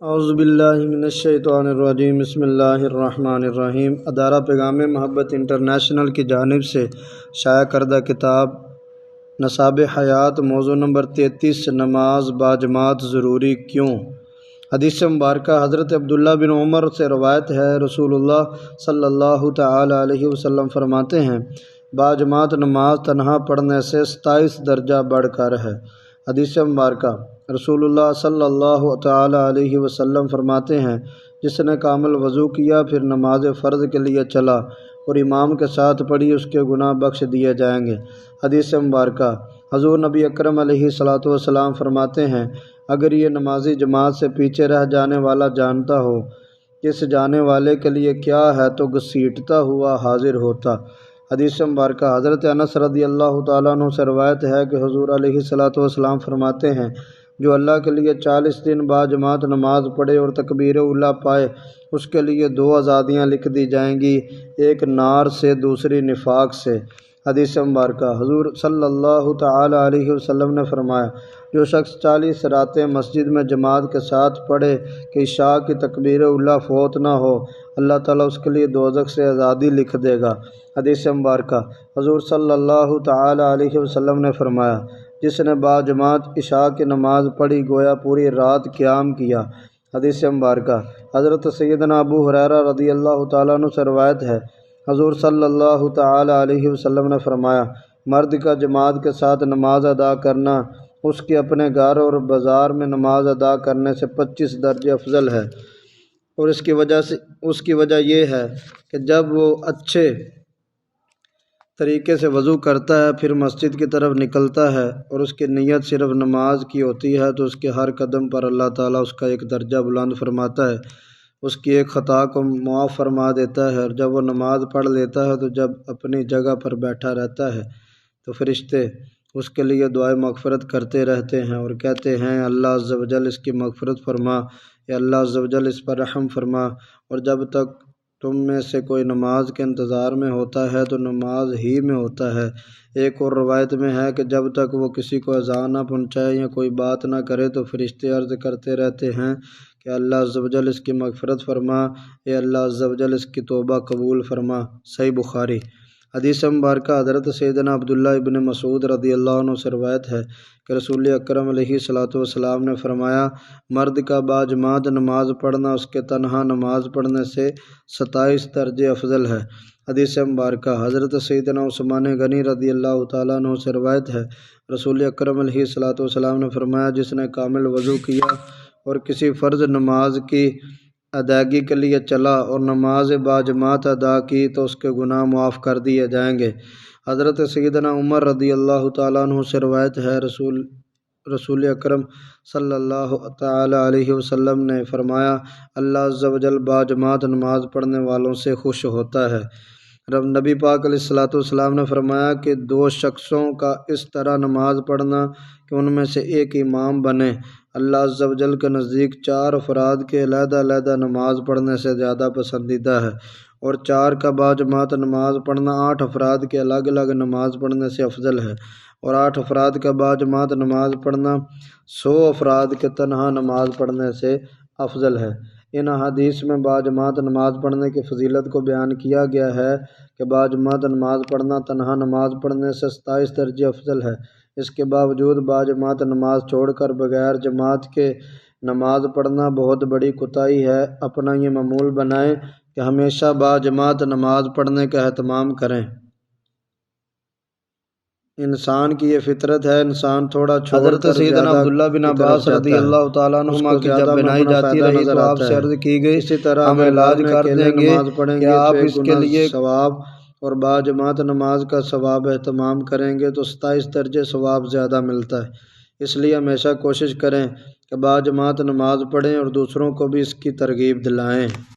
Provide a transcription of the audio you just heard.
اعوذ باللہ من الشیطان الرجیم، بسم اللہ الرحمن الرحیم۔ ادارہ پیغام محبت انٹرنیشنل کی جانب سے شائع کردہ کتاب نصاب حیات، موضوع نمبر 33، نماز باجماعت ضروری کیوں؟ حدیث مبارکہ حضرت عبداللہ بن عمر سے روایت ہے، رسول اللہ صلی اللہ تعالی علیہ وسلم فرماتے ہیں، باجماعت نماز تنہا پڑھنے سے 27 درجہ بڑھ کر ہے۔ حدیث مبارکہ رسول اللہ صلی اللہ تعالی علیہ وسلم فرماتے ہیں، جس نے کامل وضو کیا پھر نماز فرض کے لیے چلا اور امام کے ساتھ پڑھی، اس کے گناہ بخش دیے جائیں گے۔ حدیث مبارکہ حضور نبی اکرم علیہ الصلوۃ والسلام فرماتے ہیں، اگر یہ نمازی جماعت سے پیچھے رہ جانے والا جانتا ہو کہ اس جانے والے کے لیے کیا ہے تو گھسیٹتا ہوا حاضر ہوتا۔ حدیث مبارکہ حضرت انس رضی اللہ تعالیٰ عنہ سے روایت ہے کہ حضور علیہ الصلوۃ والسلام فرماتے ہیں، جو اللہ کے لیے 40 دن باجماعت نماز پڑھے اور تکبیر اولیٰ پائے، اس کے لیے 2 آزادیاں لکھ دی جائیں گی، ایک نار سے دوسری نفاق سے۔ حدیث مبارکہ حضور صلی اللہ تعالی علیہ وسلم نے فرمایا، جو شخص 40 راتیں مسجد میں جماعت کے ساتھ پڑھے کہ عشاء کی تکبیر اولیٰ فوت نہ ہو، اللہ تعالیٰ اس کے لیے دوزخ سے آزادی لکھ دے گا۔ حدیث مبارکہ حضور صلی اللہ تعالی علیہ وسلم نے فرمایا، جس نے باجماعت عشاء کی نماز پڑھی گویا پوری رات قیام کیا۔ حدیث مبارکہ حضرت سیدنا ابو ہریرہ رضی اللہ تعالیٰ عنہ سے روایت ہے، حضور صلی اللہ تعالی علیہ وسلم نے فرمایا، مرد کا جماعت کے ساتھ نماز ادا کرنا اس کے اپنے گھر اور بازار میں نماز ادا کرنے سے 25 درجے افضل ہے، اور اس کی وجہ یہ ہے کہ جب وہ اچھے طریقے سے وضو کرتا ہے پھر مسجد کی طرف نکلتا ہے اور اس کی نیت صرف نماز کی ہوتی ہے تو اس کے ہر قدم پر اللہ تعالیٰ اس کا ایک درجہ بلند فرماتا ہے، اس کی ایک خطا کو معاف فرما دیتا ہے، اور جب وہ نماز پڑھ لیتا ہے تو جب اپنی جگہ پر بیٹھا رہتا ہے تو فرشتے اس کے لیے دعائے مغفرت کرتے رہتے ہیں اور کہتے ہیں، اللہ عز و جل اس کی مغفرت فرما، یا اللہ عز و جل اس پر رحم فرما۔ اور جب تک تم میں سے کوئی نماز کے انتظار میں ہوتا ہے تو نماز ہی میں ہوتا ہے۔ ایک اور روایت میں ہے کہ جب تک وہ کسی کو اذیت نہ پہنچائے یا کوئی بات نہ کرے تو فرشتے عرض کرتے رہتے ہیں کہ اللہ عز و جل اس کی مغفرت فرما، اے اللہ عز و جل اس کی توبہ قبول فرما۔ صحیح بخاری۔ حدیث مبارکہ حضرت سیدنا عبداللہ ابن مسعود رضی اللہ عنہ سے روایت ہے کہ رسول اکرم علیہ الصلوۃ والسلام نے فرمایا، مرد کا باجماعت نماز پڑھنا اس کے تنہا نماز پڑھنے سے 27 درجے افضل ہے۔ حدیث مبارکہ حضرت سیدنا عثمان غنی رضی اللہ تعالیٰ عنہ سے روایت ہے، رسول اکرم علیہ الصلوۃ والسلام نے فرمایا، جس نے کامل وضو کیا اور کسی فرض نماز کی ادائیگی کے لیے چلا اور نماز باجماعت ادا کی تو اس کے گناہ معاف کر دیے جائیں گے۔ حضرت سیدنا عمر رضی اللہ تعالیٰ عنہ سے روایت ہے، رسول اکرم صلی اللہ تعالی علیہ وسلم نے فرمایا، اللہ عز و جل باجماعت نماز پڑھنے والوں سے خوش ہوتا ہے۔ نبی پاک علیہ الصلوۃ والسلام نے فرمایا کہ 2 شخصوں کا اس طرح نماز پڑھنا کہ ان میں سے ایک امام بنے، اللہ عز و جل کے نزدیک 4 افراد کے علیحدہ علیحدہ نماز پڑھنے سے زیادہ پسندیدہ ہے، اور 4 کا باجماعت نماز پڑھنا 8 افراد کے الگ الگ نماز پڑھنے سے افضل ہے، اور 8 افراد کا باجماعت نماز پڑھنا 100 افراد کے تنہا نماز پڑھنے سے افضل ہے۔ ان احادیث میں باجماعت نماز پڑھنے کی فضیلت کو بیان کیا گیا ہے کہ باجماعت نماز پڑھنا تنہا نماز پڑھنے سے 27 درجے افضل ہے۔ اس کے باوجود باجماعت نماز چھوڑ کر بغیر جماعت کے نماز پڑھنا بہت بڑی کوتاہی ہے۔ اپنا یہ معمول بنائیں کہ ہمیشہ باجماعت نماز پڑھنے کا اہتمام کریں۔ انسان کی یہ فطرت ہے، انسان تھوڑا چھوڑ حضرت کر سیدنا زیادہ عبداللہ بن عباس رضی اللہ تعالیٰ عنہما کی جب بنائی جاتی رہی تو آپ سے عرض کی گئی، اسی طرح ہم علاج کر دیں گے نماز پڑھیں کہ گے آپ تو اس کے لیے ثواب اور باجماعت نماز کا ثواب اہتمام کریں گے تو 27 درجے ثواب زیادہ ملتا ہے۔ اس لیے ہمیشہ کوشش کریں کہ باجماعت نماز پڑھیں اور دوسروں کو بھی اس کی ترغیب دلائیں۔